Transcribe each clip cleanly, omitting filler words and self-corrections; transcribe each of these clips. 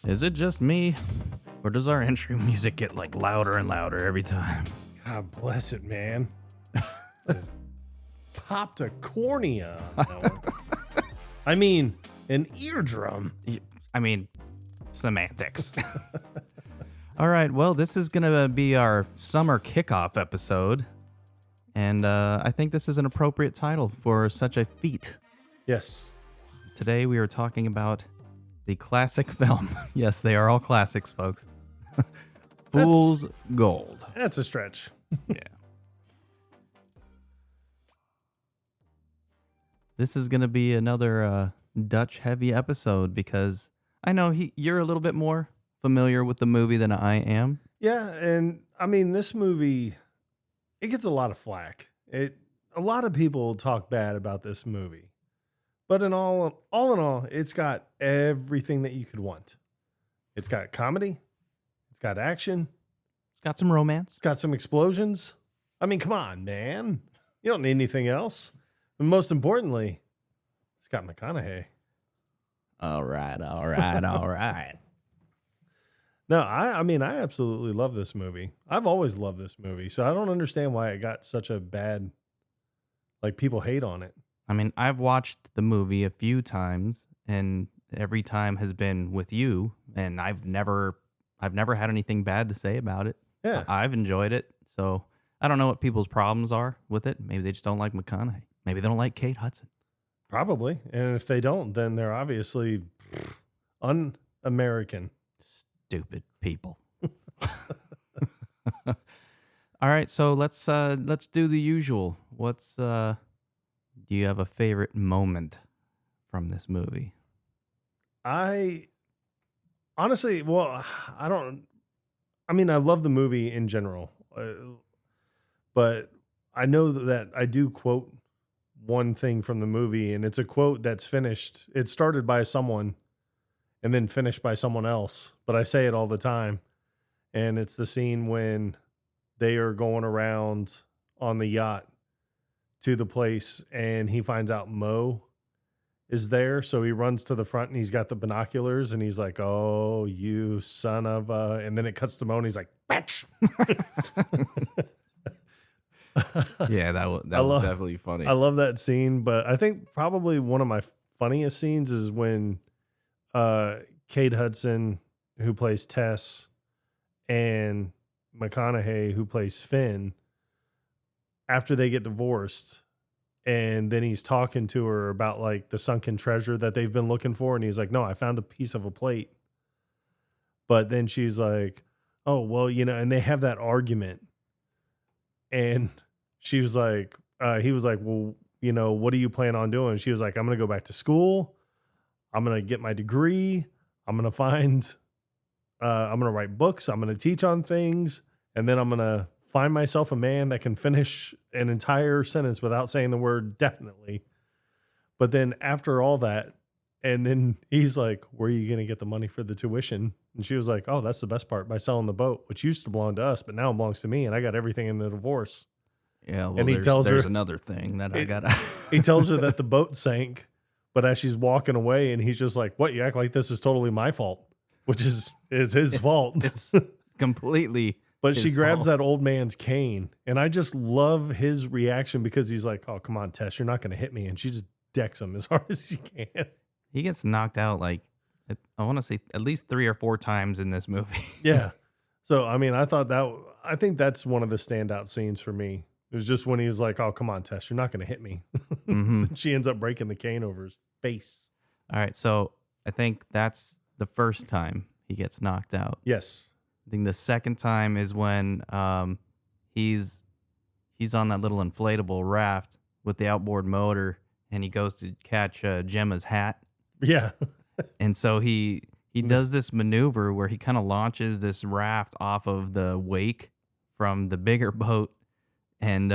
Is it just me, or does our intro music get like louder and louder every time? God bless it, man. Popped a cornea on that one. I mean, an eardrum. I mean, semantics. All right, well, this is going to be our summer kickoff episode, and I think this is an appropriate title for such a feat. Yes. Today we are talking about the classic film. Yes, they are all classics, folks. Fool's Gold. That's a stretch. Yeah. This is going to be another Dutch-heavy episode because I know you're a little bit more familiar with the movie than I am. Yeah, and I mean, this movie, it gets a lot of flack. A lot of people talk bad about this movie. But all in all, it's got everything that you could want. It's got comedy. It's got action. It's got some romance. It's got some explosions. I mean, come on, man. You don't need anything else. And most importantly, it's got McConaughey. All right, all right, all right. No, I mean, I absolutely love this movie. I've always loved this movie. So I don't understand why it got such a bad, like, people hate on it. I mean, I've watched the movie a few times, and every time has been with you, and I've never had anything bad to say about it. Yeah. I've enjoyed it, so I don't know what people's problems are with it. Maybe they just don't like McConaughey. Maybe they don't like Kate Hudson. Probably. And if they don't, then they're obviously un-American. Stupid people. All right, so let's do the usual. Do you have a favorite moment from this movie? I honestly, I love the movie in general, but I know that I do quote one thing from the movie, and it's a quote that's finished. It started by someone and then finished by someone else, but I say it all the time. And it's the scene when they are going around on the yacht to the place, and he finds out Moe is there. So he runs to the front, and he's got the binoculars, and he's like, "Oh, you son of a," and then it cuts to Moe, and he's like, "Bitch." Yeah, that was definitely funny. I love that scene, but I think probably one of my funniest scenes is when Kate Hudson, who plays Tess, and McConaughey, who plays Finn, after they get divorced, and then he's talking to her about like the sunken treasure that they've been looking for, and he's like, "No, I found a piece of a plate." But then she's like, "Oh, well, and they have that argument, and she was like, he was like, "Well, what do you plan on doing?" She was like, "I'm going to go back to school. I'm going to get my degree. I'm going to write books. I'm going to teach on things. And then I'm going to find myself a man that can finish an entire sentence without saying the word definitely." But then after all that, and then he's like, "Where are you going to get the money for the tuition?" And she was like, "Oh, that's the best part, by selling the boat, which used to belong to us, but now it belongs to me, and I got everything in the divorce." Yeah, well, and he tells there's her another thing that I got. He tells her that the boat sank, but as she's walking away, and he's just like, "What? You act like this is totally my fault," which is his fault. It's completely. But she grabs that old man's cane, and I just love his reaction because he's like, "Oh, come on, Tess, you're not going to hit me," and she just decks him as hard as she can. He gets knocked out I want to say at least 3 or 4 times in this movie. Yeah. So I mean, I think that's one of the standout scenes for me. It was just when he was like, "Oh, come on, Tess, you're not going to hit me." Mm-hmm. She ends up breaking the cane over his face. All right, so I think that's the first time he gets knocked out. Yes. I think the second time is when he's on that little inflatable raft with the outboard motor, and he goes to catch Gemma's hat. Yeah. And so he does this maneuver where he kind of launches this raft off of the wake from the bigger boat, and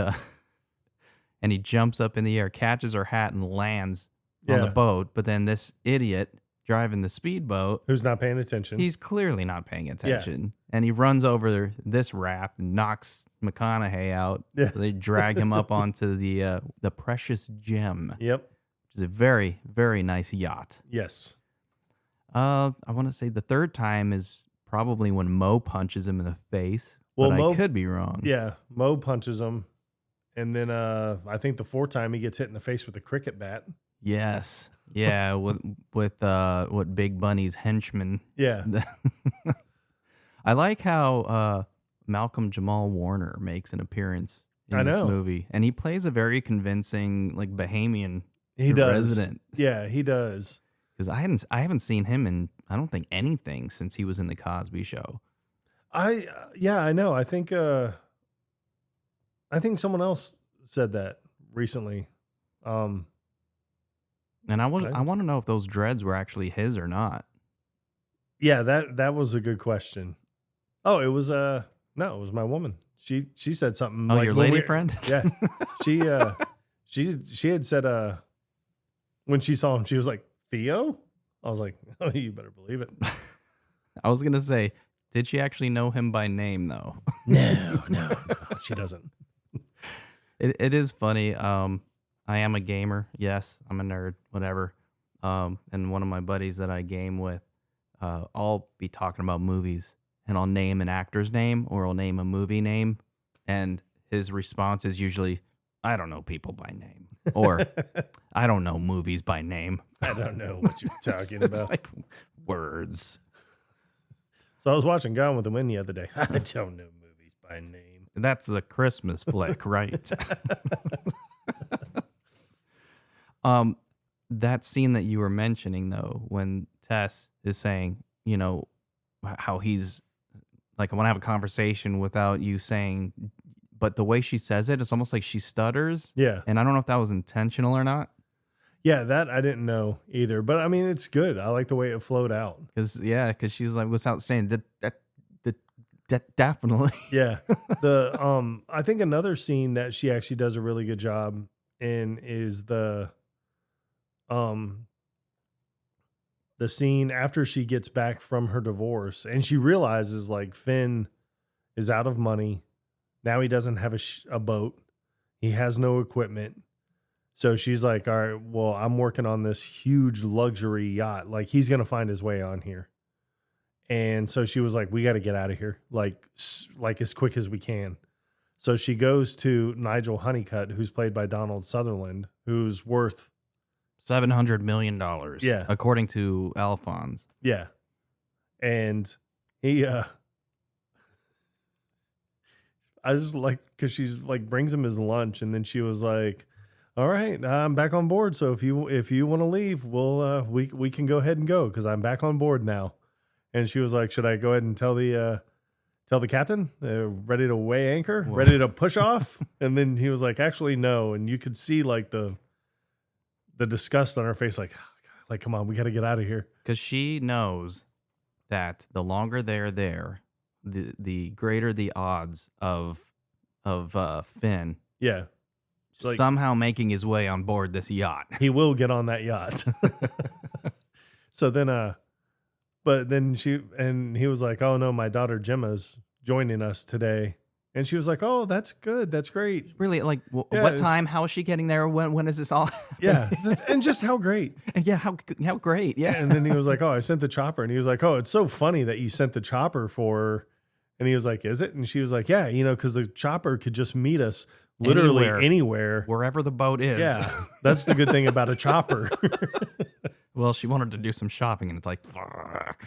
he jumps up in the air, catches her hat, and lands on the boat. But then this idiot driving the speedboat, who's not paying attention, he's clearly not paying attention, and he runs over this raft and knocks McConaughey out. Yeah. So they drag him up onto the precious gem. Yep. Which is a very, very nice yacht. Yes. I want to say the third time is probably when Moe punches him in the face, Well, but I Moe, could be wrong. yeah, Moe punches him, and then I think the fourth time he gets hit in the face with a cricket bat. Yes. Yeah, with what Bigg Bunny's henchman. Yeah, I like how Malcolm Jamal Warner makes an appearance in I this know. movie, and he plays a very convincing like Bahamian he does. resident. Yeah, he does. Because I haven't seen him in I don't think anything since he was in the Cosby Show. Yeah, I know. I think someone else said that recently. And I want to know if those dreads were actually his or not. Yeah, that was a good question. Oh, it was no, it was my woman. She said something. Oh, like your when lady friend? Yeah, she had said when she saw him, she was like, Theo. I was like, oh, you better believe it. I was gonna say, did she actually know him by name though? No, she doesn't. It is funny. I am a gamer. Yes, I'm a nerd. Whatever. And one of my buddies that I game with, I'll be talking about movies, and I'll name an actor's name or I'll name a movie name, and his response is usually, "I don't know people by name," or "I don't know movies by name." I don't know what you're talking It's about. like words. So I was watching Gone with the Wind the other day. I don't know movies by name. That's the Christmas flick, right? That scene that you were mentioning, though, when Tess is saying, you know, how he's like, I want to have a conversation without you saying, but the way she says it, it's almost like she stutters. Yeah. And I don't know if that was intentional or not. Yeah, that I didn't know either. But I mean, it's good. I like the way it flowed out. Because she's like, without saying that definitely. Yeah. I think another scene that she actually does a really good job in is the scene after she gets back from her divorce and she realizes like Finn is out of money. Now he doesn't have a boat. He has no equipment. So she's like, all right, well, I'm working on this huge luxury yacht. Like he's going to find his way on here. And so she was like, we got to get out of here. Like as quick as we can. So she goes to Nigel Honeycutt, who's played by Donald Sutherland, who's worth $700 million. Yeah. According to Alphonse. Yeah. And he, I just like, cause she's like brings him his lunch. And then she was like, all right, I'm back on board. So if you want to leave, we'll, we can go ahead and go. Cause I'm back on board now. And she was like, should I go ahead and tell the captain ready to weigh anchor, ready to push off? And then he was like, actually, no. And you could see like the disgust on her face, like come on, we got to get out of here. Because she knows that the longer they're there, the greater the odds of Finn Yeah. Like, somehow making his way on board this yacht. He will get on that yacht. So then, but then he was like, oh no, my daughter Gemma's joining us today. And she was like, oh, that's good. That's great. Really, like, Yeah, what time? How is she getting there? When is this all? Yeah. And just how great. And yeah, how great. Yeah. And then he was like, oh, I sent the chopper. And he was like, oh, it's so funny that you sent the chopper for her. And he was like, is it? And she was like, yeah, because the chopper could just meet us literally anywhere. Wherever the boat is. Yeah. That's the good thing about a chopper. Well, she wanted to do some shopping, and it's like, fuck.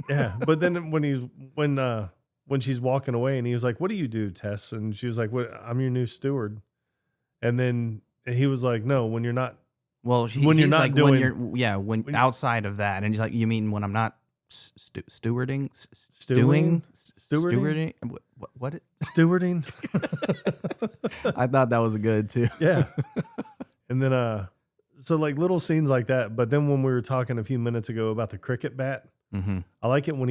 Yeah. But then when she's walking away and he was like, what do you do, Tess? And she was like, "What? I'm your new steward." And then he was like, no, when you're not. Well, when you're not like, doing. when outside of that. And he's like, you mean when I'm not stewarding? Stewarding? Stewarding? What? Stewarding? I thought that was good too. Yeah. And then, so like little scenes like that. But then when we were talking a few minutes ago about the cricket bat, I like it when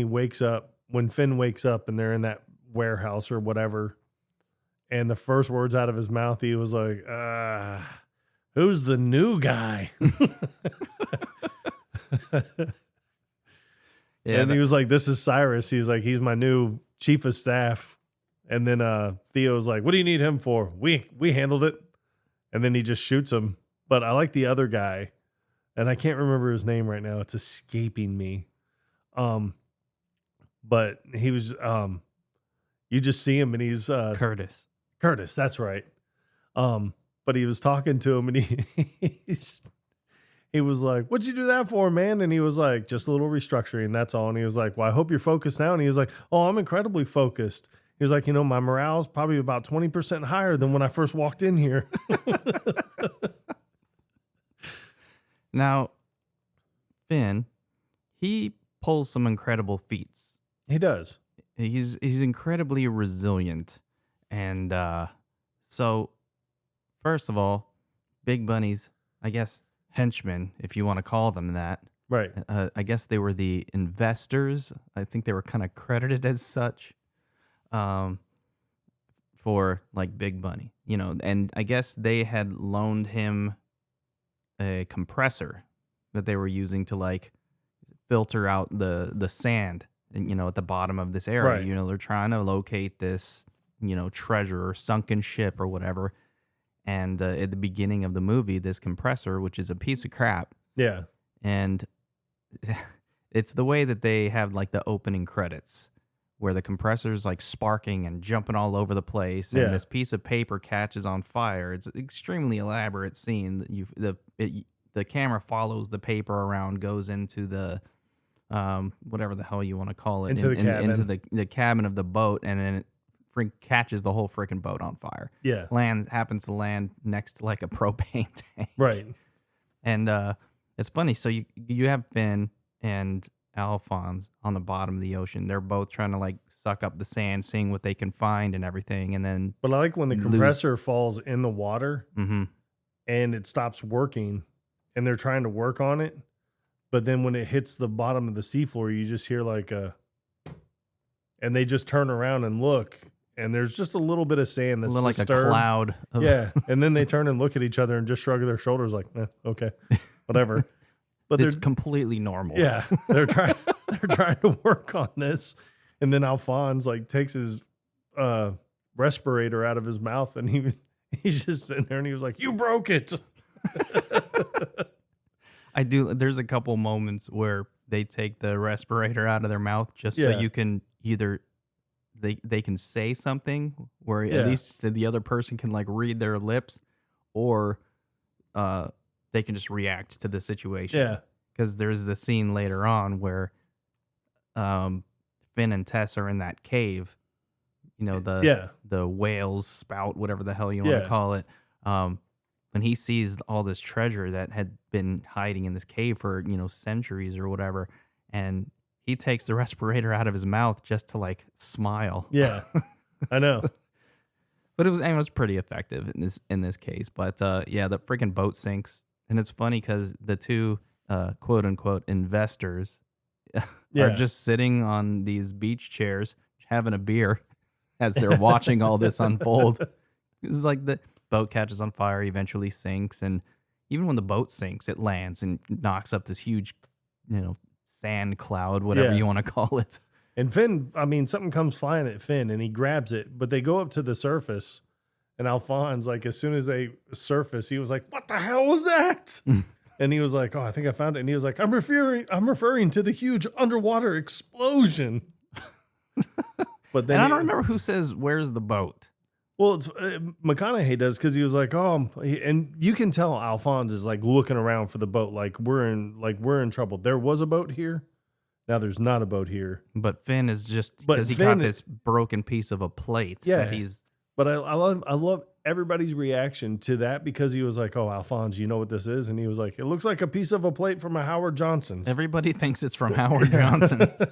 when Finn wakes up and they're in that warehouse or whatever. And the first words out of his mouth, he was like, who's the new guy? Yeah, and he was like, this is Cyrus. He's like, he's my new chief of staff. And then Theo's like, what do you need him for? We handled it. And then he just shoots him. But I like the other guy. and I can't remember his name right now. It's escaping me. But he was you just see him and he's Curtis. Curtis, that's right. But he was talking to him and he was like, "What'd you do that for, man?" And he was like, "Just a little restructuring, that's all." And he was like, "Well, I hope you're focused now." And he was like, "Oh, I'm incredibly focused." He was like, "My morale's probably about 20% higher than when I first walked in here." Now, Finn, he pulls some incredible feats. He does. He's incredibly resilient. And so, first of all, Bigg Bunny's, I guess, henchmen, if you want to call them that. Right. I guess they were the investors. I think they were kind of credited as such for like Bigg Bunny, and I guess they had loaned him a compressor that they were using to like filter out the sand, at the bottom of this area. Right. They're trying to locate this, treasure or sunken ship or whatever. And at the beginning of the movie, this compressor, which is a piece of crap. Yeah. And it's the way that they have like the opening credits where the compressor's like sparking and jumping all over the place. And this piece of paper catches on fire. It's an extremely elaborate scene. The camera follows the paper around, goes into the whatever the hell you want to call it, into the cabin. into the cabin of the boat, and then it catches the whole freaking boat on fire. Yeah. Happens to land next to like a propane tank. Right. And it's funny. So you have Finn and Alphonse on the bottom of the ocean. They're both trying to like suck up the sand, seeing what they can find and everything. And then, but I like when the compressor falls in the water and it stops working, and they're trying to work on it. But then when it hits the bottom of the seafloor, you just hear like and they just turn around and look, and there's just a little bit of sand that's like disturbed. A cloud. Yeah. And then they turn and look at each other and just shrug their shoulders like, okay, whatever. But it's completely normal. Yeah. They're trying to work on this. And then Alphonse like takes his respirator out of his mouth, and he's just sitting there and he was like, "You broke it." I do. There's a couple moments where they take the respirator out of their mouth just so you can either they can say something where at least the other person can like read their lips, or they can just react to the situation. Yeah. Because there's the scene later on where Finn and Tess are in that cave, the whale's spout, whatever the hell you want to call it. When he sees all this treasure that had been hiding in this cave for, centuries or whatever, and he takes the respirator out of his mouth just to like smile. Yeah, I know. But it was pretty effective in this case. But the freaking boat sinks, and it's funny because the two quote unquote investors are just sitting on these beach chairs having a beer as they're watching all this unfold. It's like the boat catches on fire, eventually sinks, and even when the boat sinks, it lands and knocks up this huge, sand cloud, whatever you want to call it. And Finn, something comes flying at Finn, and he grabs it, but they go up to the surface, and Alphonse, like, as soon as they surface, he was like, "What the hell was that?" And he was like, "Oh, I think I found it." And he was like, I'm referring to the huge underwater explosion." But then and I don't remember who says, "Where's the boat?" Well, it's McConaughey does, because he was like, "Oh," and you can tell Alphonse is like looking around for the boat, like we're in trouble. There was a boat here, now there's not a boat here. But Finn is just because he got this broken piece of a plate. Yeah, that he's. But I love everybody's reaction to that, because he was like, "Oh, Alphonse, you know what this is?" And he was like, "It looks like a piece of a plate from a Howard Johnson's." Everybody thinks it's from Howard Johnson. So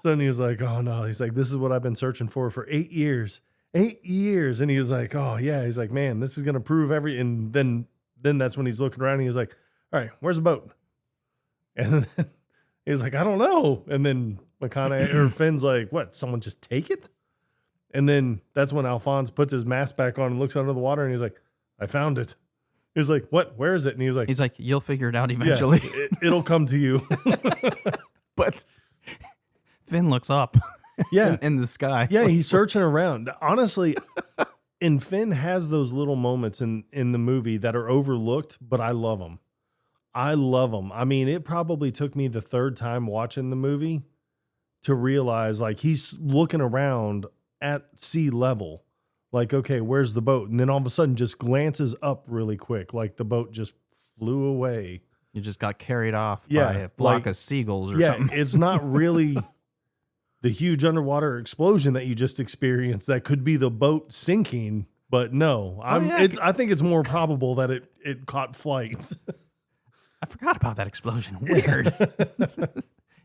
then he was like, "Oh no," he's like, "This is what I've been searching for 8 years." 8 years. And he was like, "Oh yeah." He's like, "Man, this is going to prove and then that's when he's looking around and he's like, "All right, where's the boat?" And then he was like, "I don't know." And then McConaughey or Finn's like, "What? Someone just take it?" And then that's when Alphonse puts his mask back on and looks under the water, and he's like, "I found it." He was like, "What? Where is it?" And he was like, "You'll figure it out eventually. Yeah, it'll come to you." But Finn looks up. Yeah. in the sky. Yeah, he's searching around. Honestly, and Finn has those little moments in the movie that are overlooked, but I love them. I love them. I mean, it probably took me the third time watching the movie to realize like he's looking around at sea level. Like, okay, where's the boat? And then all of a sudden just glances up really quick. Like the boat just flew away. You just got carried off by a flock of seagulls or something. It's not really the huge underwater explosion that you just experienced. That could be the boat sinking, but no. I think it's more probable that it caught flight. I forgot about that explosion. Weird.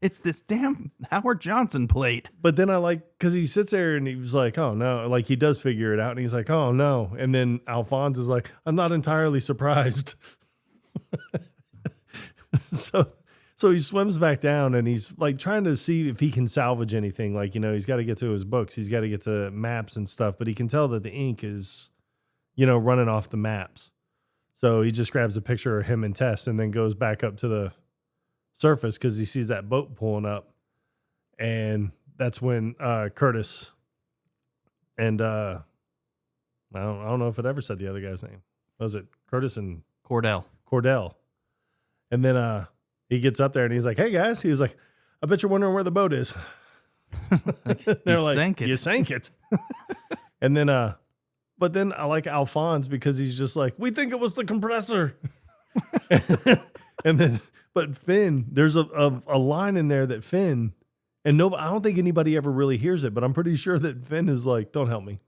It's this damn Howard Johnson plate. But then I like, because he sits there and he's like, oh no, like he does figure it out. And he's like, oh no. And then Alphonse is like, I'm not entirely surprised. So he swims back down and he's like trying to see if he can salvage anything. Like, he's got to get to his books. He's got to get to maps and stuff, but he can tell that the ink is, running off the maps. So he just grabs a picture of him and Tess and then goes back up to the surface because he sees that boat pulling up. And that's when Curtis and I don't know if it ever said the other guy's name. Was it Curtis and Cordell? And then he gets up there and he's like, hey guys, he was like, I bet you're wondering where the boat is. They're like, sank it. You sank it. And then but then I like Alphonse because he's just like, we think it was the compressor. And then but Finn, there's a line in there that Finn, and I don't think anybody ever really hears it, but I'm pretty sure that Finn is like, don't help me.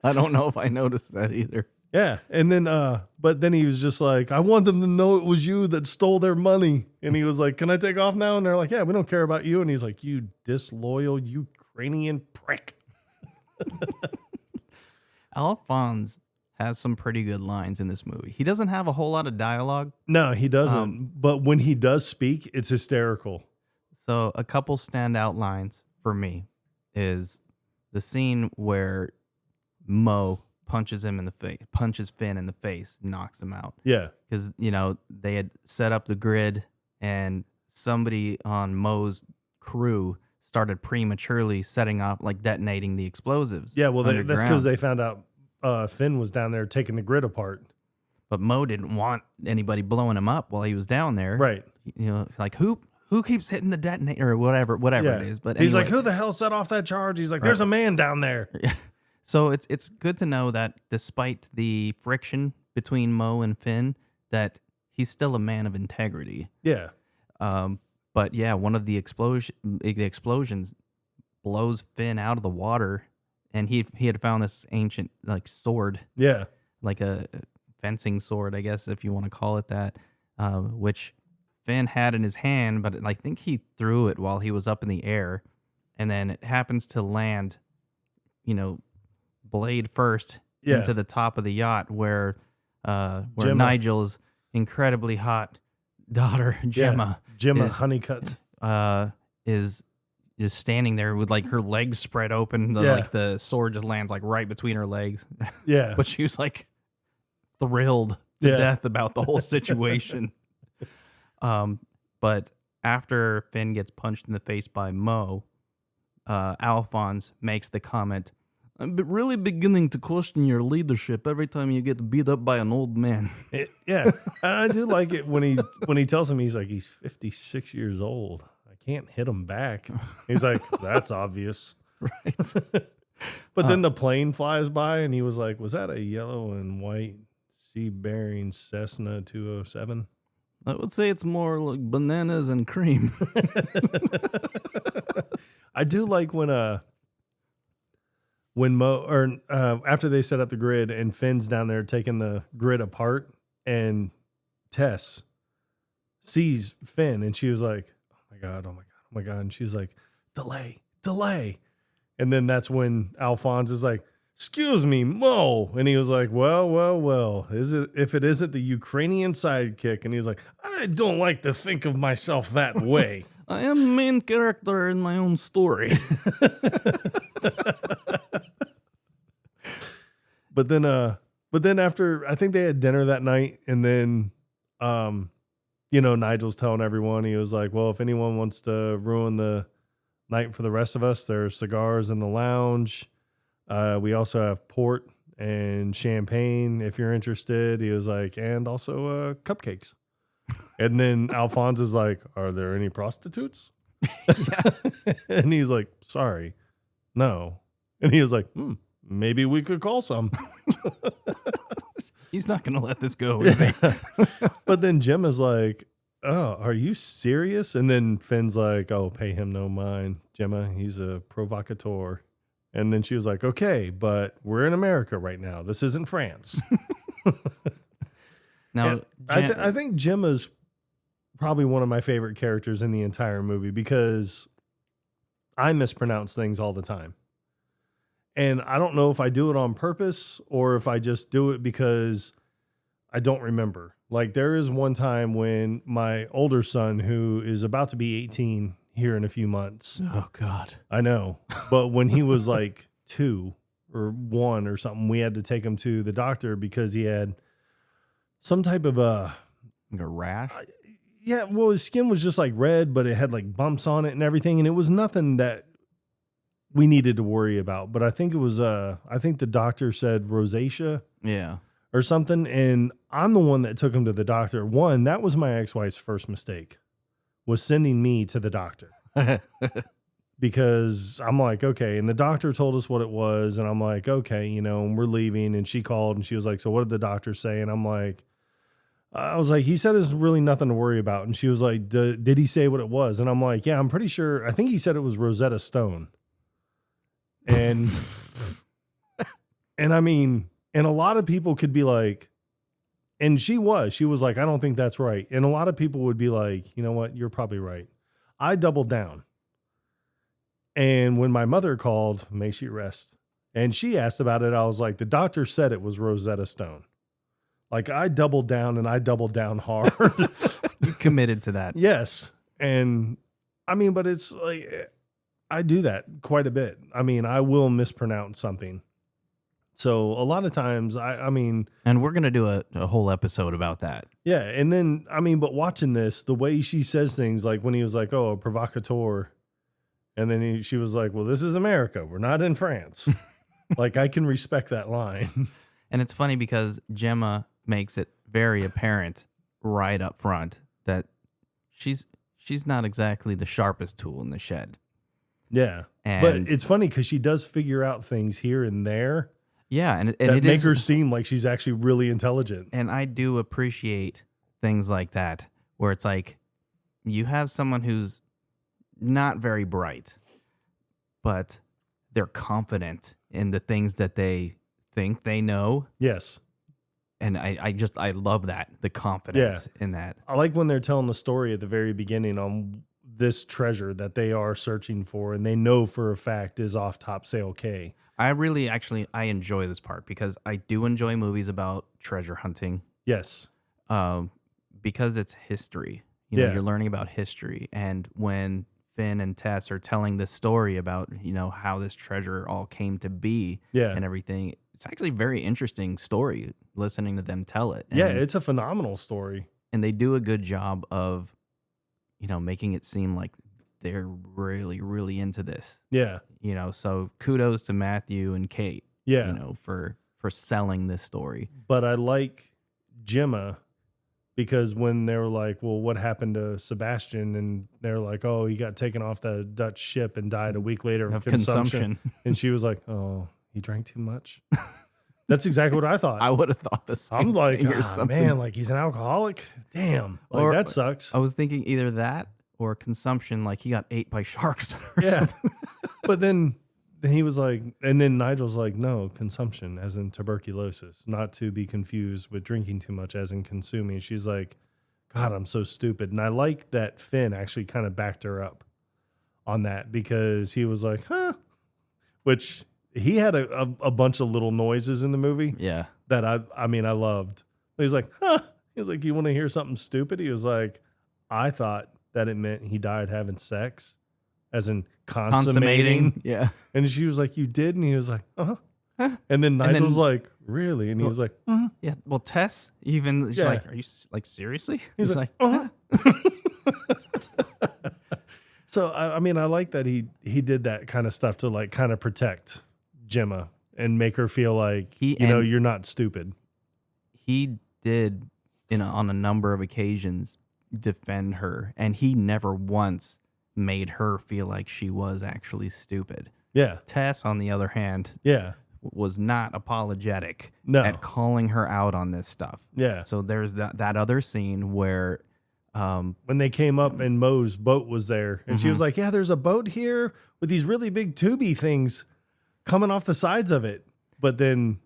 I don't know if I noticed that either. Yeah. And then, but then he was just like, I want them to know it was you that stole their money. And he was like, can I take off now? And they're like, yeah, we don't care about you. And he's like, you disloyal Ukrainian prick. Alphonse has some pretty good lines in this movie. He doesn't have a whole lot of dialogue. No, he doesn't. But when he does speak, it's hysterical. So a couple standout lines for me is the scene where Moe punches Finn in the face, knocks him out. Yeah. Because, they had set up the grid and somebody on Moe's crew started prematurely setting up, like detonating the explosives. Yeah, well, that's because they found out Finn was down there taking the grid apart. But Moe didn't want anybody blowing him up while he was down there. Right. Like who keeps hitting the detonator or whatever it is. But he's anyway. like, who the hell set off that charge? He's like, there's a man down there. Yeah. So it's good to know that despite the friction between Moe and Finn, that he's still a man of integrity. Yeah. But yeah, one of the explosions blows Finn out of the water, and he had found this ancient like sword. Yeah. Like a fencing sword, I guess, if you want to call it that, which Finn had in his hand, but I think he threw it while he was up in the air, and then it happens to land, blade first into the top of the yacht where Nigel's incredibly hot daughter Gemma Honeycutt is just standing there with like her legs spread open. Like the sword just lands like right between her legs. Yeah. But she was like thrilled to death about the whole situation. But after Finn gets punched in the face by Moe, Alphonse makes the comment, I'm really beginning to question your leadership every time you get beat up by an old man. Yeah. I do like it when he tells him he's 56 years old. I can't hit him back. He's like, that's obvious. Right. But then the plane flies by and he was like, was that a yellow and white sea-bearing Cessna 207? I would say it's more like bananas and cream. I do like when Moe, or after they set up the grid and Finn's down there taking the grid apart, and Tess sees Finn and she was like, oh my God. And she's like, delay. And then that's when Alphonse is like, excuse me, Moe. And he was like, well, if it isn't the Ukrainian sidekick? And he was like, I don't like to think of myself that way. I am the main character in my own story. But then after, I think they had dinner that night, and then, Nigel's telling everyone, he was like, well, if anyone wants to ruin the night for the rest of us, there's cigars in the lounge. We also have port and champagne if you're interested. He was like, and also cupcakes. And then Alphonse is like, are there any prostitutes? And he's like, sorry, no. And he was like, maybe we could call some. He's not going to let this go, is he? But then Gemma's like, oh, are you serious? And then Finn's like, oh, pay him no mind, Gemma. He's a provocateur. And then she was like, okay, but we're in America right now. This isn't France. Now, I think Gemma's probably one of my favorite characters in the entire movie because I mispronounce things all the time. And I don't know if I do it on purpose or if I just do it because I don't remember. Like there is one time when my older son, who is about to be 18 here in a few months. Oh, God. I know. But when he was like 2 or 1 or something, we had to take him to the doctor because he had some type of Like a rash? yeah, well, his skin was just like red, but it had like bumps on it and everything. And it was nothing that we needed to worry about. But I think it was, I think the doctor said rosacea. Yeah. Or something. And I'm the one that took him to the doctor. One, that was my ex-wife's first mistake, was sending me to the doctor. Because I'm like, okay. And the doctor told us what it was. And I'm like, okay, you know, and we're leaving. And she called and she was like, so what did the doctor say? And I'm like, I was like, he said there's really nothing to worry about. And she was like, did he say what it was? And I'm like, yeah, I'm pretty sure. I think he said it was Rosetta Stone. And, and I mean, and a lot of people could be like, and she was like, I don't think that's right. And a lot of people would be like, you know what? You're probably right. I doubled down. And when my mother called, may she rest, and she asked about it, I was like, the doctor said it was Rosetta Stone. Like I doubled down and I doubled down hard. You committed to that. Yes. And I mean, but it's like, I do that quite a bit. I mean, I will mispronounce something. So a lot of times, I mean... And we're going to do a whole episode about that. Yeah, and then, I mean, but watching this, the way she says things, like when he was like, oh, a provocateur, and then she was like, well, this is America. We're not in France. Like, I can respect that line. And it's funny because Gemma makes it very apparent right up front that she's not exactly the sharpest tool in the shed. Yeah, and but it's funny because she does figure out things here and there. Yeah, and that it make her seem like she's actually really intelligent. And I do appreciate things like that, where it's like you have someone who's not very bright, but they're confident in the things that they think they know. Yes. And I love that, the confidence in that. I like when they're telling the story at the very beginning on this treasure that they are searching for, and they know for a fact is off Topsail Cay. I enjoy this part because I do enjoy movies about treasure hunting. Yes. Because it's history. You know, you're learning about history. And when Finn and Tess are telling this story about, you know, how this treasure all came to be and everything, it's actually a very interesting story listening to them tell it. And, it's a phenomenal story. And they do a good job of, you know, making it seem like they're really, really into this. Yeah. You know, so kudos to Matthew and Kate. Yeah. You know, for selling this story. But I like Gemma because when they were like, well, what happened to Sebastian? And they're like, oh, he got taken off the Dutch ship and died a week later of consumption. And she was like, oh, he drank too much. That's exactly what I thought. I would have thought the same I'm like, thing or something. Man, like he's an alcoholic? Damn. Like, Or- that sucks. I was thinking either that or consumption, like he got ate by sharks or Yeah. something. But then he was like, and then Nigel's like, no, consumption as in tuberculosis, not to be confused with drinking too much as in consuming. She's like, God, I'm so stupid. And I like that Finn actually kind of backed her up on that because he was like, huh, which he had a bunch of little noises in the movie Yeah. that I mean, I loved. He was like, huh. He was like, you want to hear something stupid? He was like, I thought that it meant he died having sex, as in consummating. Yeah. And she was like, you did? And he was like, uh-huh. And then Nigel was like, really? And he was like, uh-huh. Yeah. Well, Tess even, she's like, are you like, seriously? He's like, uh-huh. So, I mean, I like that he did that kind of stuff to like kind of protect Gemma and make her feel like, you're not stupid. He did, on a number of occasions, defend her, and he never once made her feel like she was actually stupid. Yeah. Tess, on the other hand, was not apologetic at calling her out on this stuff. Yeah. So there's that other scene where when they came up and Moe's boat was there, and she was like, yeah, there's a boat here with these really big tubey things coming off the sides of it. But then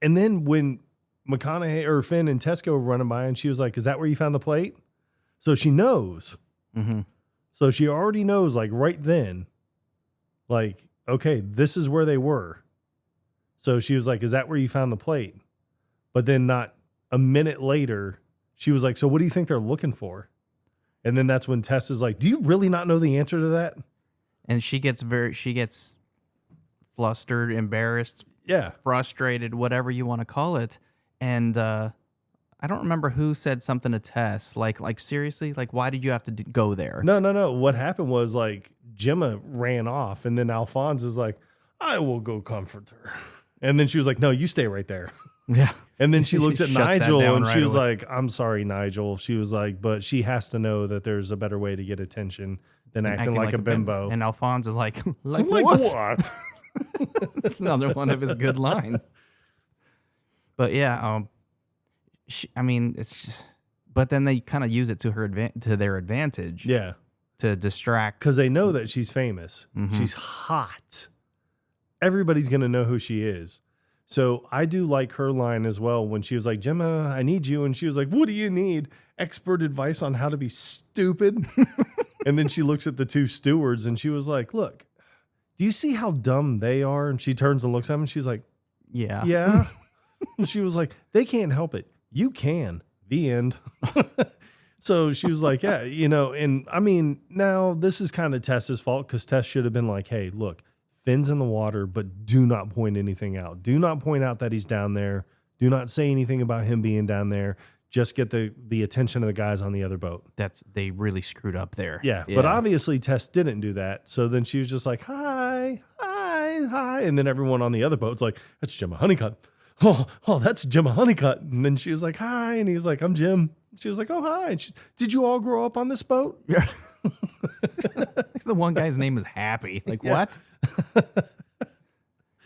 when McConaughey or Finn and Tess were running by, and she was like, is that where you found the plate? So she knows. Mm-hmm. So she already knows, like, right then, like, okay, this is where they were. So she was like, is that where you found the plate? But then not a minute later, she was like, so what do you think they're looking for? And then that's when Tess is like, do you really not know the answer to that? And she gets flustered, embarrassed, frustrated, whatever you want to call it. And I don't remember who said something to Tess, like seriously, like, why did you have to go there? No. What happened was, like, Gemma ran off, and then Alphonse is like, I will go comfort her. And then she was like, no, you stay right there. Yeah. And then she looks at Nigel, and right she was away. like, I'm sorry, Nigel. She was like, but she has to know that there's a better way to get attention than acting like a bimbo. And Alphonse is like, like what? That's another one of his good lines. But yeah, it's just, but then they kind of use it to their advantage. Yeah. To distract. Because they know that she's famous. Mm-hmm. She's hot. Everybody's going to know who she is. So I do like her line as well when she was like, Gemma, I need you. And she was like, what do you need? Expert advice on how to be stupid. And then she looks at the two stewards and she was like, look, do you see how dumb they are? And she turns and looks at them and she's like, yeah. Yeah. And she was like, they can't help it. You can. The end. So she was like, yeah, and I mean, now this is kind of Tess's fault because Tess should have been like, hey, look, Finn's in the water, but do not point anything out. Do not point out that he's down there. Do not say anything about him being down there. Just get the attention of the guys on the other boat. They really screwed up there. Yeah, but obviously Tess didn't do that. So then she was just like, hi. And then everyone on the other boat's like, that's Gemma Honeycutt. Oh, that's Gemma Honeycutt. And then she was like, hi. And he was like, I'm Jim. She was like, oh, hi. And did you all grow up on this boat? Yeah. The one guy's name is Happy. Like, what?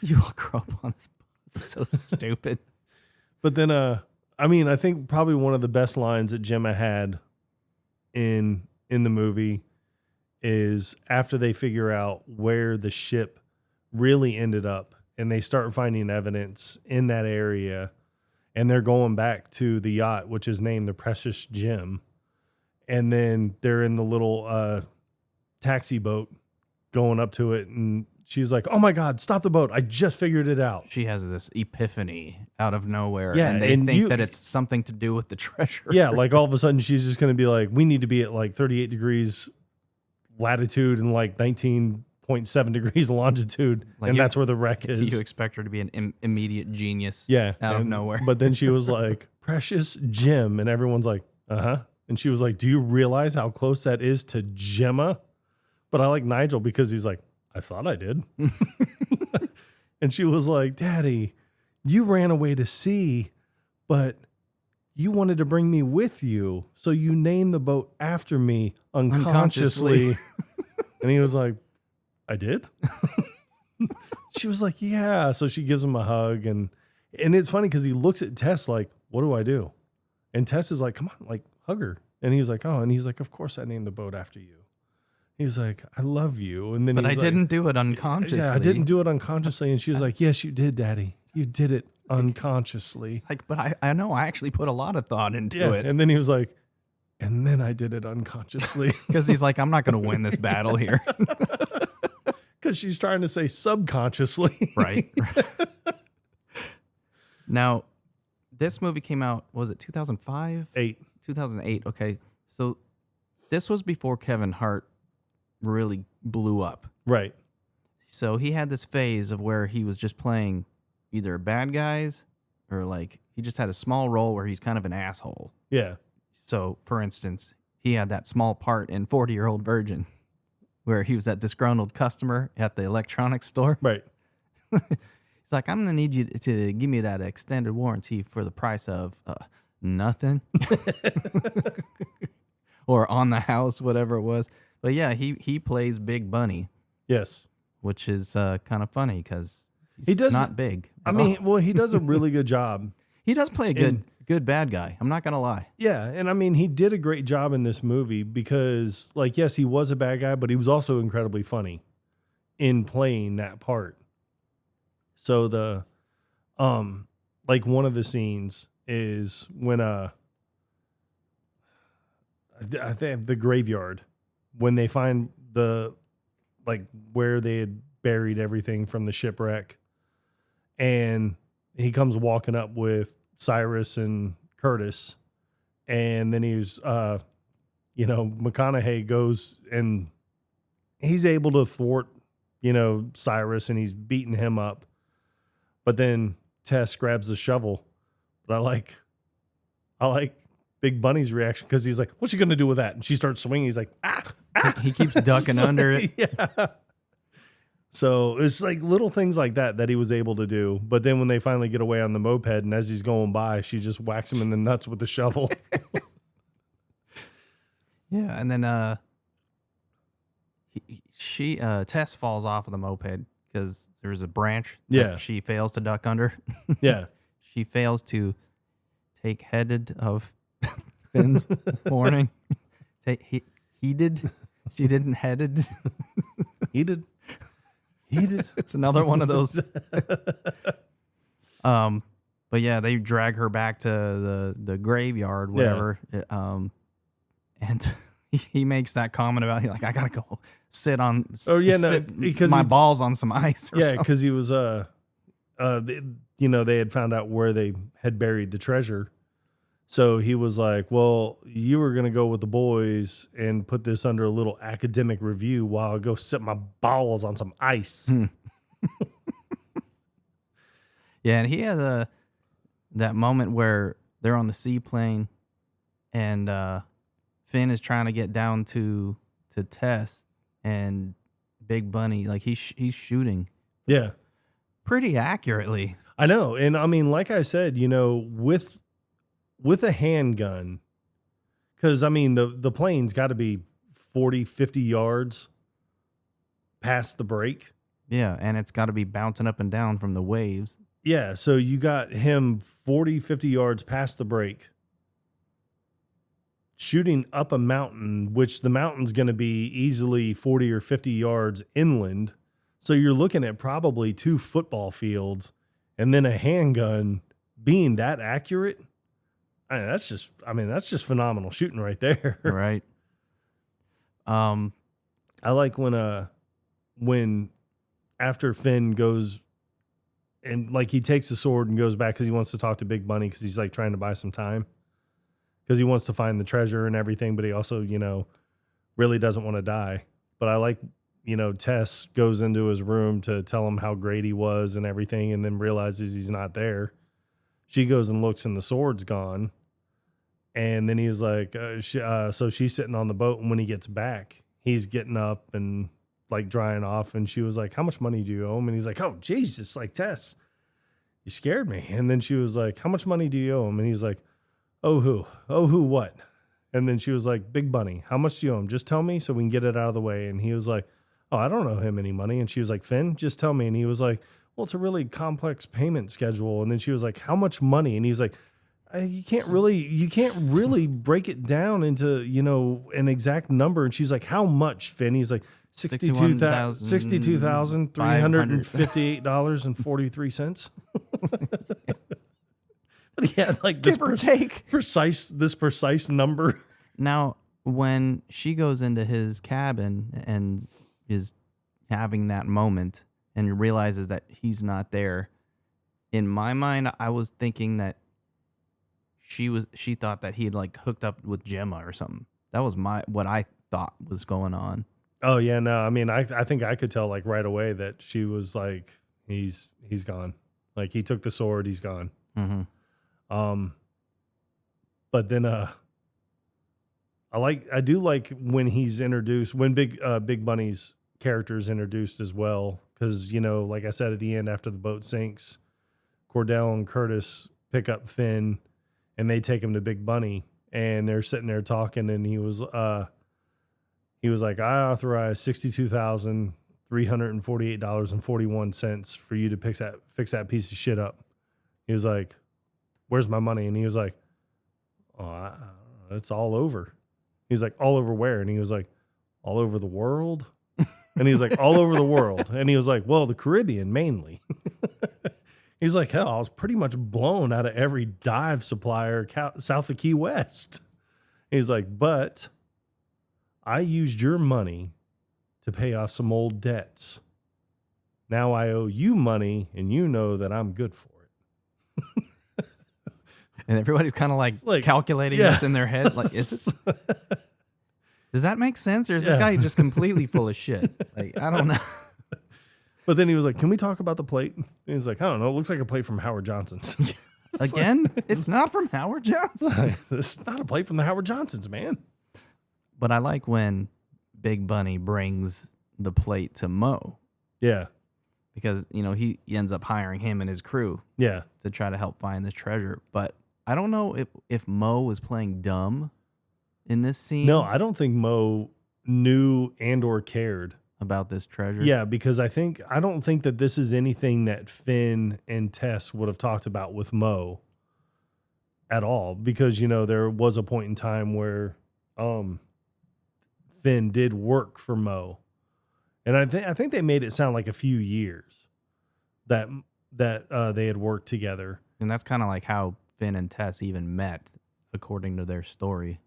You all grew up on this boat. It's so stupid. But then, I think probably one of the best lines that Gemma had in the movie is after they figure out where the ship really ended up and they start finding evidence in that area and they're going back to the yacht, which is named the Precious Gem. And then they're in the little taxi boat going up to it. And she's like, oh my God, stop the boat. I just figured it out. She has this epiphany out of nowhere. Yeah, and they think that it's something to do with the treasure. Yeah, like all of a sudden she's just going to be like, we need to be at like 38 degrees latitude and like 19.7 degrees longitude. Like and that's where the wreck is. You expect her to be an immediate genius out of nowhere. But then she was like, Precious Gem. And everyone's like, uh-huh. And she was like, do you realize how close that is to Gemma? But I like Nigel because he's like, I thought I did. And she was like, Daddy, you ran away to sea, but you wanted to bring me with you. So you named the boat after me unconsciously. And he was like, I did? She was like, yeah. So she gives him a hug. And it's funny because he looks at Tess like, what do I do? And Tess is like, come on, like, hug her. And he's like, oh. And he's like, of course I named the boat after you. He's like, I love you. And then but I didn't do it unconsciously. Yeah, I didn't do it unconsciously. And she was like, yes, you did, Daddy. You did it unconsciously. It's like, but I know I actually put a lot of thought into it. And then he was like, and then I did it unconsciously. Because he's like, I'm not going to win this battle here. Because she's trying to say subconsciously. Right. Now, this movie came out, was it 2005? 2008. Okay. So this was before Kevin Hart really blew up. Right. So he had this phase of where he was just playing either bad guys or like he just had a small role where he's kind of an asshole. Yeah. So, for instance, he had that small part in 40-Year-Old Virgin where he was that disgruntled customer at the electronics store. Right. He's like, I'm gonna need you to give me that extended warranty for the price of nothing, or on the house, whatever it was. But yeah, he plays Bigg Bunny, Yes. which is kind of funny because He does not big. I at mean, all. well, he does a really good job. He does play a good bad guy. I'm not gonna lie. Yeah, and I mean, he did a great job in this movie because, like, yes, he was a bad guy, but he was also incredibly funny in playing that part. So like one of the scenes is when I think the graveyard, when they find where they had buried everything from the shipwreck, and he comes walking up with Cyrus and Curtis, and then McConaughey goes and he's able to thwart, Cyrus, and he's beating him up. But then Tess grabs the shovel. But I like Bigg Bunny's reaction because he's like, "What's she gonna do with that?" And she starts swinging. He's like, "Ah!" He keeps ducking under it. Yeah. So it's like little things like that he was able to do. But then when they finally get away on the moped, and as he's going by, she just whacks him in the nuts with the shovel. Yeah, and then Tess falls off of the moped because there's a branch that she fails to duck under. Yeah. She fails to take headed of Finn's warning. Heeded. She didn't headed. Heated. It's another one of those. But yeah, they drag her back to the graveyard, whatever. Yeah. And he makes that comment about, I gotta go sit on. Because my balls on some ice. Yeah, because he was they had found out where they had buried the treasure. So he was like, well, you were going to go with the boys and put this under a little academic review while I go sit my balls on some ice. Yeah, and he has that moment where they're on the seaplane and Finn is trying to get down to Tess, and Bigg Bunny, he's shooting. Yeah. Pretty accurately. I know. And I mean, like I said, with a handgun, because I mean, the plane's got to be 40, 50 yards past the break. Yeah, and it's got to be bouncing up and down from the waves. Yeah, so you got him 40, 50 yards past the break, shooting up a mountain, which the mountain's going to be easily 40 or 50 yards inland. So you're looking at probably 2 football fields, and then a handgun being that accurate. That's just phenomenal shooting right there. Right. I like when after Finn goes and he takes the sword and goes back because he wants to talk to Bigg Bunny because he's trying to buy some time because he wants to find the treasure and everything, but he also, really doesn't want to die. But I like, Tess goes into his room to tell him how great he was and everything, and then realizes he's not there. She goes and looks and the sword's gone. And then he's like, so she's sitting on the boat. And when he gets back, he's getting up and drying off. And she was like, how much money do you owe him? And he's like, oh, Jesus, Tess, you scared me. And then she was like, how much money do you owe him? And he's like, oh, who? Oh, who, what? And then she was like, Bigg Bunny, how much do you owe him? Just tell me so we can get it out of the way. And he was like, oh, I don't owe him any money. And she was like, Finn, just tell me. And he was like, well, it's a really complex payment schedule. And then she was like, how much money? And he's like, you can't really break it down into, an exact number. And she's like, how much, Finn? He's like, $62,358.43. But he had this precise number. Now, when she goes into his cabin and is having that moment and realizes that he's not there, in my mind, I was thinking that she thought that he had hooked up with Gemma or something. That was what I thought was going on. Oh yeah, no, I mean, I think I could tell right away that she was like, he's gone. He took the sword, he's gone. Mm-hmm. But then I do like when he's introduced, when Bigg Bunny's character is introduced as well, because, like I said, at the end, after the boat sinks, Cordell and Curtis pick up Finn and they take him to Bigg Bunny, and they're sitting there talking, and he was like, I authorize $62,348.41 for you to fix that piece of shit up. He was like, where's my money? And he was like, it's all over. He's like, all over where? And he was like, all over the world. And he's like, all over the world. And he was like, well, the Caribbean mainly. He's like, hell, I was pretty much blown out of every dive supplier south of Key West. He's like, but I used your money to pay off some old debts. Now I owe you money, and you know that I'm good for it. And everybody's kind of like calculating this in their head. Like, is this... Does that make sense? Or is this guy just completely full of shit? Like, I don't know. But then he was like, can we talk about the plate? And he was like, I don't know. It looks like a plate from Howard Johnson's. Again? It's not from Howard Johnson. It's not a plate from the Howard Johnsons, man. But I like when Bigg Bunny brings the plate to Moe. Yeah. Because, he ends up hiring him and his crew. Yeah. To try to help find this treasure. But I don't know if Moe was playing dumb in this scene. No, I don't think Moe knew and or cared about this treasure. Yeah, because I don't think that this is anything that Finn and Tess would have talked about with Moe at all. Because, there was a point in time where Finn did work for Moe. And I think they made it sound like a few years that they had worked together. And that's kind of like how Finn and Tess even met, according to their story.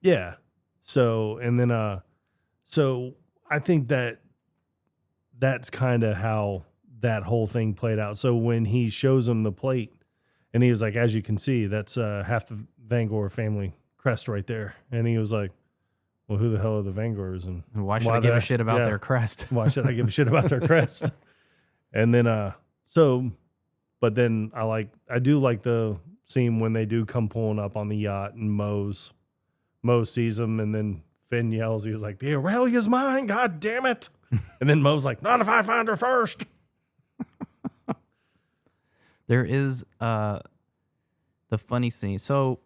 Yeah. So, and then, so I think that's kind of how that whole thing played out. So when he shows him the plate, and he was like, as you can see, that's half the Vangor family crest right there. And he was like, well, who the hell are the Vangors? And why should I give a shit about their crest? Why should I give a shit about their crest? And then, but then I do like the scene when they do come pulling up on the yacht, and Moe sees them, and then Finn yells, he was like, the Aurelia's mine, god damn it. And then Moe's like, not if I find her first. There is the funny scene. So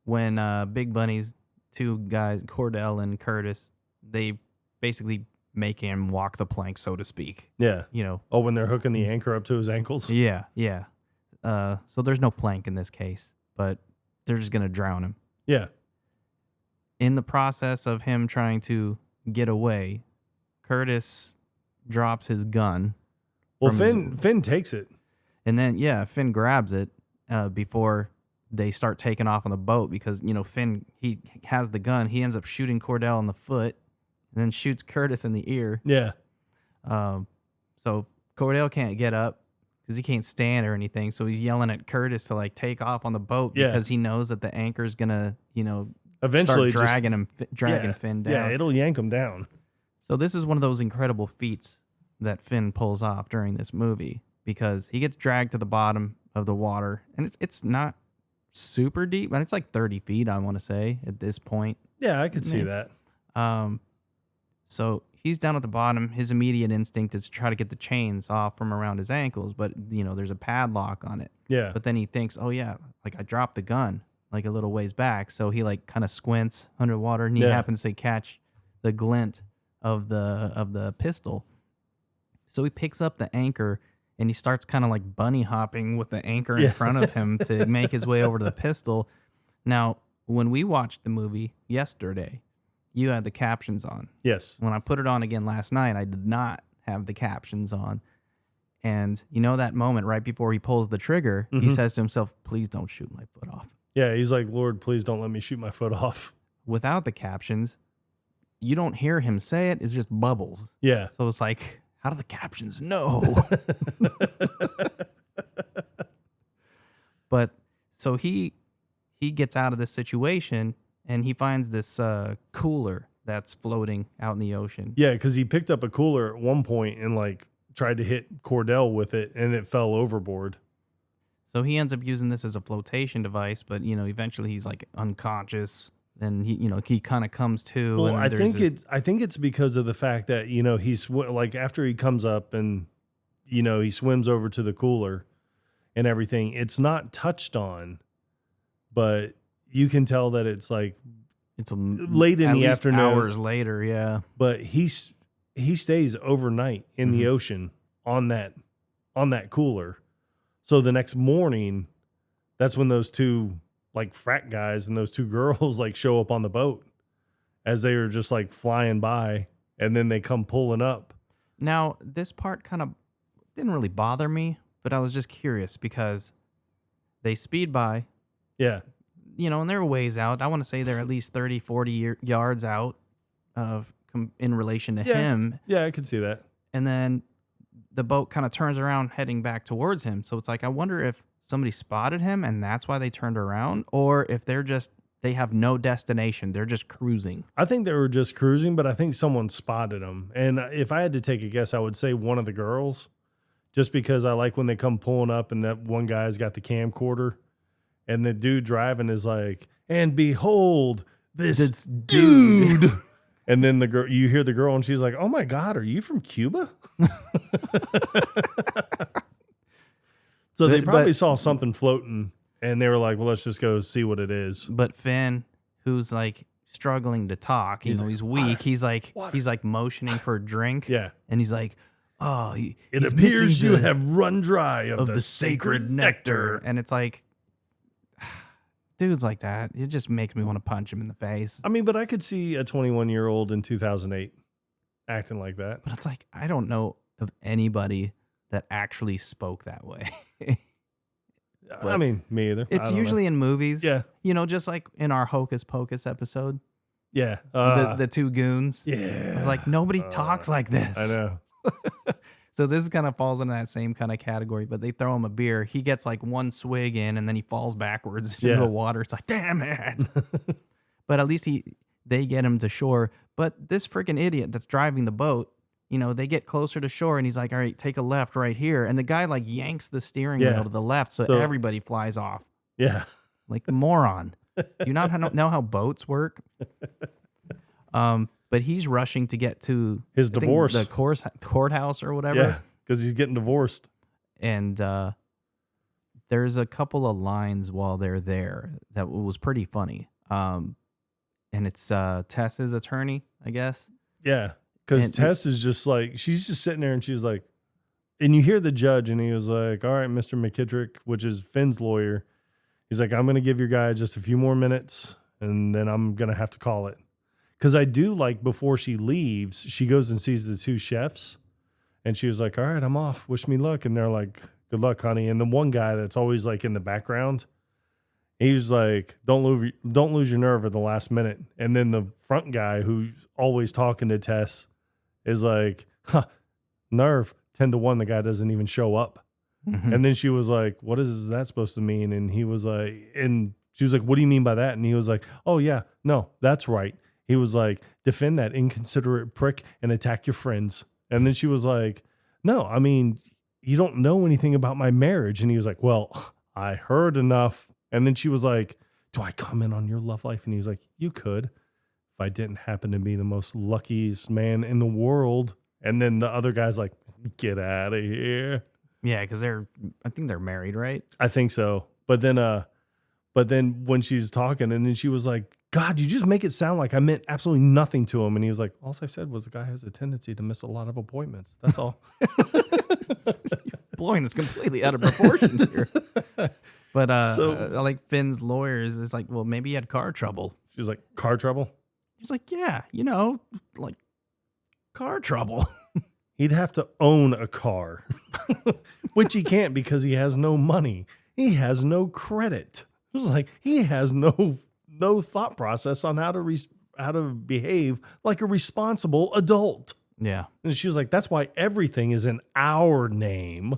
when Bigg Bunny's two guys, Cordell and Curtis, they basically make him walk the plank, so to speak. Yeah. Oh, when they're hooking the anchor up to his ankles? Yeah. So there's no plank in this case, but they're just going to drown him. Yeah. In the process of him trying to get away, Curtis drops his gun. Well, Finn takes it. And then, Finn grabs it before they start taking off on the boat because, Finn, he has the gun. He ends up shooting Cordell in the foot and then shoots Curtis in the ear. Yeah. So Cordell can't get up because he can't stand or anything. So he's yelling at Curtis to, take off on the boat because he knows that the anchor's going to, eventually start dragging Finn down. Yeah, it'll yank him down. So this is one of those incredible feats that Finn pulls off during this movie because he gets dragged to the bottom of the water, and it's not super deep, but it's like 30 feet, I want to say, at this point. Yeah, I could see that. So he's down at the bottom. His immediate instinct is to try to get the chains off from around his ankles, but, there's a padlock on it. Yeah. But then he thinks, oh, yeah, I dropped the gun, a little ways back. So he, kind of squints underwater, and he happens to catch the glint of the pistol. So he picks up the anchor, and he starts kind of bunny hopping with the anchor in front of him to make his way over to the pistol. Now, when we watched the movie yesterday, you had the captions on. Yes. When I put it on again last night, I did not have the captions on. And that moment right before he pulls the trigger, he says to himself, please don't shoot my foot off. Yeah, he's like, Lord, please don't let me shoot my foot off. Without the captions, you don't hear him say it. It's just bubbles. Yeah. So it's like, how do the captions know? But so he gets out of this situation, and he finds this cooler that's floating out in the ocean. Yeah, because he picked up a cooler at one point and tried to hit Cordell with it, and it fell overboard. So he ends up using this as a flotation device, but eventually he's unconscious, and he kind of comes to. Well, and I think it's because of the fact that he's after he comes up and he swims over to the cooler and everything. It's not touched on, but you can tell that it's like It's late in at the least afternoon. hours later, yeah. But he stays overnight in the ocean on that cooler. So the next morning, that's when those two like frat guys and those two girls like show up on the boat as they were just like flying by, and then they come pulling up. Now, this part kind of didn't really bother me, but I was just curious because they speed by, Yeah. and they're ways out. I want to say they're at least 30, 40 yards out in relation to him. Yeah, I can see that. And then the boat kind of turns around heading back towards him. So it's like, I wonder if somebody spotted him and that's why they turned around, or if they have no destination. They're just cruising. I think they were just cruising, but I think someone spotted them. And if I had to take a guess, I would say one of the girls, just because I like when they come pulling up and that one guy's got the camcorder and the dude driving is like, and behold, this dude. And then you hear the girl and she's like, oh my God, are you from Cuba? So they probably saw something floating and they were like, well, let's just go see what it is. But Finn, who's like struggling to talk, he's weak. Water, he's like motioning for a drink. Yeah. And he's like, oh, it appears you have run dry of the sacred nectar. And it's like, dudes like that, it just makes me want to punch him in the face. I mean, but I could see a 21-year-old in 2008 acting like that. But it's like, I don't know of anybody that actually spoke that way. I mean, me either. It's usually in movies. Yeah. Just like in our Hocus Pocus episode. Yeah. The two goons. Yeah. It's like, nobody talks like this. I know. So this kind of falls into that same kind of category, but they throw him a beer. He gets like one swig in and then he falls backwards into the water. It's like, damn it. But at least they get him to shore. But this freaking idiot that's driving the boat, they get closer to shore and he's like, all right, take a left right here. And the guy like yanks the steering wheel to the left. So everybody flies off. Yeah. Like moron. Do you not know how boats work? But he's rushing to get to his divorce, the courthouse or whatever. Yeah, because he's getting divorced. And there's a couple of lines while they're there that was pretty funny. And it's Tess's attorney, I guess. Yeah, because Tess is just like, she's just sitting there and she's like, and you hear the judge and he was like, all right, Mr. McKittrick, which is Finn's lawyer. He's like, I'm going to give your guy just a few more minutes and then I'm going to have to call it. Because I do like before she leaves, she goes and sees the two chefs and she was like, all right, I'm off. Wish me luck. And they're like, good luck, honey. And the one guy that's always like in the background, he's like, don't lose your nerve at the last minute. And then the front guy who's always talking to Tess is like, nerve 10-1. The guy doesn't even show up. Mm-hmm. And then she was like, what is that supposed to mean? And he was like, and she was like, what do you mean by that? And he was like, oh yeah, no, that's right. He was like, defend that inconsiderate prick and attack your friends. And then she was like, no, I mean, you don't know anything about my marriage. And he was like, well, I heard enough. And then she was like, do I comment on your love life? And he was like, you could, if I didn't happen to be the most luckiest man in the world. And then the other guy's like, get out of here. Yeah, because I think they're married, right? I think so. But then when she's talking, and then she was like, God, you just make it sound like I meant absolutely nothing to him. And he was like, all I said was the guy has a tendency to miss a lot of appointments. That's all. You're blowing this completely out of proportion here. But I like Finn's lawyers. It's like, well, maybe he had car trouble. She's like, car trouble? He's like, yeah, like car trouble. He'd have to own a car, which he can't because he has no money. He has no credit. It was like he has no thought process on how to behave like a responsible adult. Yeah. And she was like, that's why everything is in our name.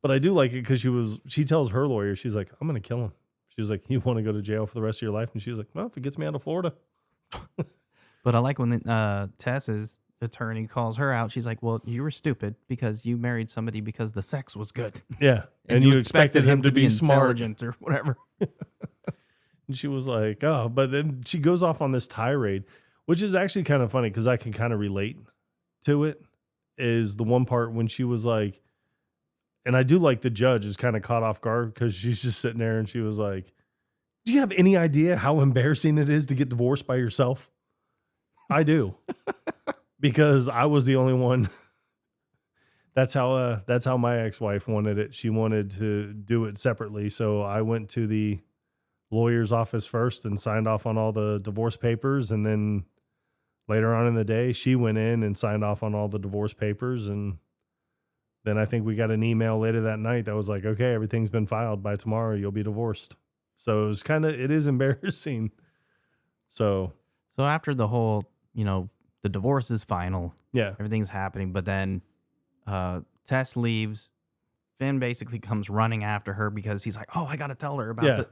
But I do like it because she tells her lawyer, she's like, I'm going to kill him. She's like, you want to go to jail for the rest of your life? And she's like, well, if it gets me out of Florida. But I like when Tess's attorney calls her out. She's like, well, you were stupid because you married somebody because the sex was good. Yeah. And you expected him to be smart or whatever. And she was like, oh, but then she goes off on this tirade, which is actually kind of funny because I can kind of relate to it, is the one part when she was like, And I do like the judge is kind of caught off guard because she's just sitting there and she was like, do you have any idea how embarrassing it is to get divorced by yourself? I do. Because I was the only one. That's how my ex-wife wanted it. She wanted to do it separately. So I went to the lawyer's office first and signed off on all the divorce papers. And then later on in the day, she went in and signed off on all the divorce papers. And then I think we got an email later that night that was like, okay, everything's been filed. By tomorrow, you'll be divorced. So it is embarrassing. So after the whole, the divorce is final. Yeah. Everything's happening. But then Tess leaves. Finn basically comes running after her because he's like, oh, I got to tell her about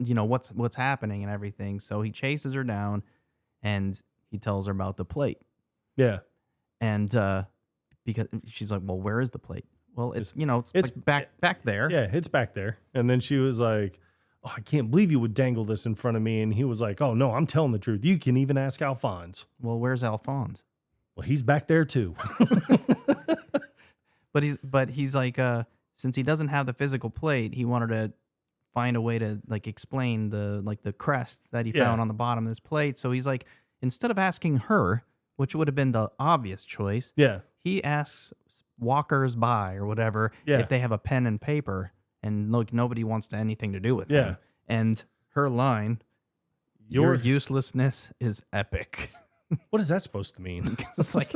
what's happening and everything. So he chases her down and he tells her about the plate. Yeah. And because she's like, well, where is the plate? Well, it's like back there. Yeah, it's back there. And then she was like, oh, I can't believe you would dangle this in front of me. And he was like, oh, no, I'm telling the truth. You can even ask Alphonse. Well, where's Alphonse? Well, he's back there too. But he's like, since he doesn't have the physical plate, he wanted to find a way to like explain the crest that he found on the bottom of this plate. So he's like, instead of asking her, which would have been the obvious choice, he asks walkers by or whatever if they have a pen and paper, and look, nobody wants anything to do with him. And her line, your uselessness is epic. What is that supposed to mean? It's like,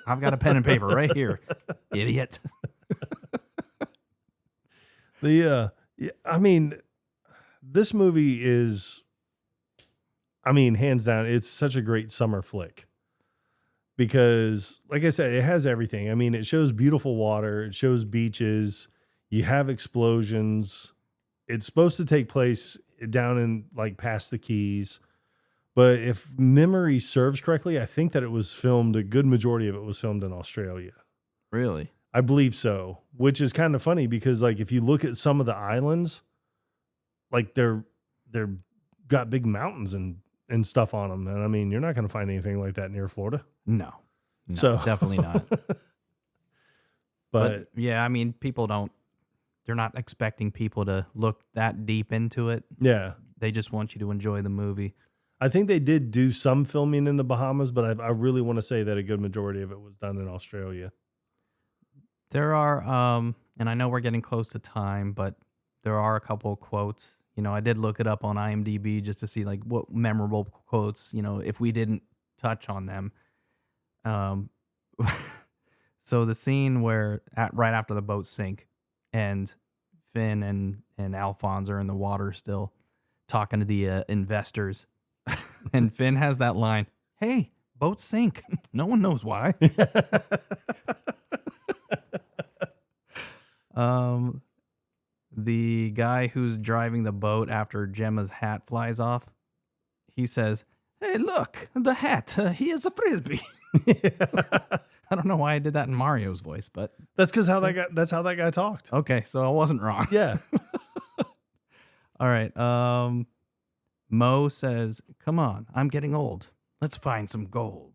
I've got a pen and paper right here, idiot. I mean, this movie is, hands down, it's such a great summer flick because, like I said, it has everything. I mean, it shows beautiful water, it shows beaches, you have explosions. It's supposed to take place down in like past the Keys. But if memory serves correctly, I think that it was filmed, a good majority of it was filmed in Australia. Really? I believe so, which is kind of funny because like if you look at some of the islands, like they're got big mountains and stuff on them. And you're not going to find anything like that near Florida. No, so definitely not. but yeah, they're not expecting people to look that deep into it. Yeah. They just want you to enjoy the movie. I think they did do some filming in the Bahamas, but I really want to say that a good majority of it was done in Australia. There are, and I know we're getting close to time, but there are a couple of quotes. I did look it up on IMDb just to see like what memorable quotes, if we didn't touch on them. So the scene where right after the boat sink and Finn and Alphonse are in the water still talking to the investors. And Finn has that line, hey, boats sink. No one knows why. The guy who's driving the boat after Gemma's hat flies off, he says, hey, look, the hat. He is a frisbee. I don't know why I did that in Mario's voice, but that's because that's how that guy talked. Okay, so I wasn't wrong. Yeah. All right. Moe says, come on, I'm getting old. Let's find some gold.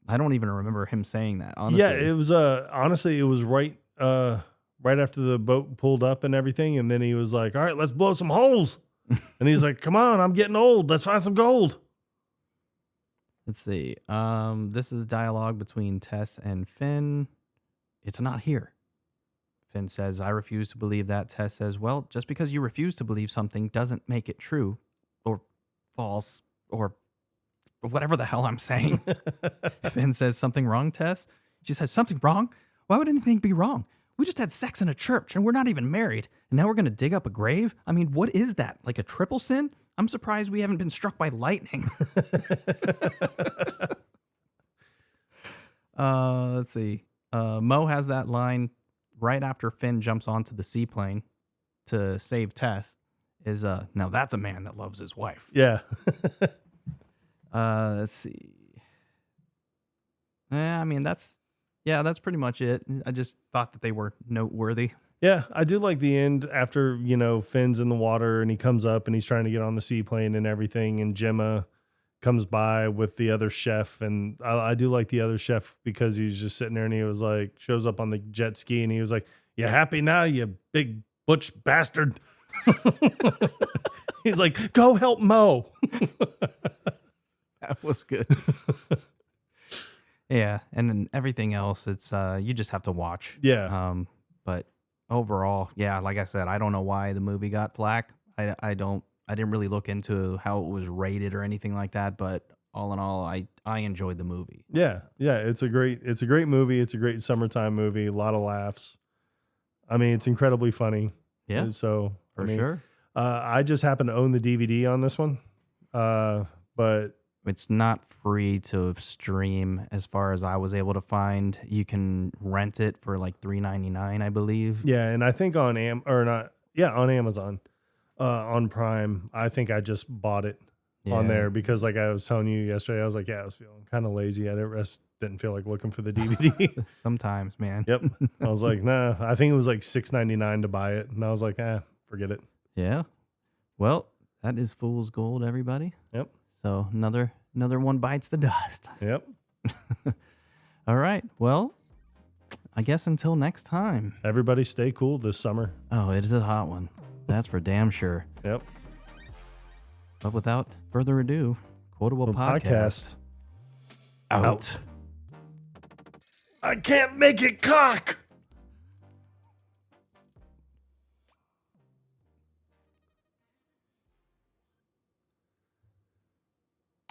I don't even remember him saying that, honestly. Yeah, it was honestly, it was right after the boat pulled up and everything, and then he was like, all right, let's blow some holes. And he's like, come on, I'm getting old. Let's find some gold. Let's see. This is dialogue between Tess and Finn. It's not here. Finn says, I refuse to believe that. Tess says, well, just because you refuse to believe something doesn't make it true or false or whatever the hell I'm saying. Finn says, something wrong, Tess? She says, something wrong? Why would anything be wrong? We just had sex in a church and we're not even married. And now we're going to dig up a grave? What is that? Like a triple sin? I'm surprised we haven't been struck by lightning. Let's see. Moe has that line right after Finn jumps onto the seaplane to save Tess. Is now that's a man that loves his wife. Yeah. Let's see. That's pretty much it. I just thought that they were noteworthy. Yeah, I do like the end after, Finn's in the water and he comes up and he's trying to get on the seaplane and everything, and Gemma comes by with the other chef, and I do like the other chef because he's just sitting there and he was like, shows up on the jet ski and he was like, You happy now, you big butch bastard? He's like, go help Moe. That was good. Yeah, and then everything else, it's you just have to watch. Yeah. But overall, yeah, like I said, I don't know why the movie got flack. I didn't really look into how it was rated or anything like that, but all in all, I enjoyed the movie. Yeah. It's a great movie. It's a great summertime movie. A lot of laughs. I mean, it's incredibly funny. Yeah, So for sure. I just happen to own the DVD on this one. But It's not free to stream as far as I was able to find. You can rent it for like $3.99, I believe. yeah, and I think on on Amazon, on Prime, I think I just bought it on there because, like I was telling you yesterday, I was like, I was feeling kind of lazy. Didn't feel like looking for the DVD. Sometimes, man. Yep. I was like, nah. I think it was like $6.99 to buy it, and I was like, forget it. Yeah. Well, that is fool's gold, everybody. Yep. So another one bites the dust. Yep. All right. Well, I guess until next time. Everybody stay cool this summer. Oh, it is a hot one. That's for damn sure. Yep. But without further ado, Quotable Podcast. Out. I can't make it cock.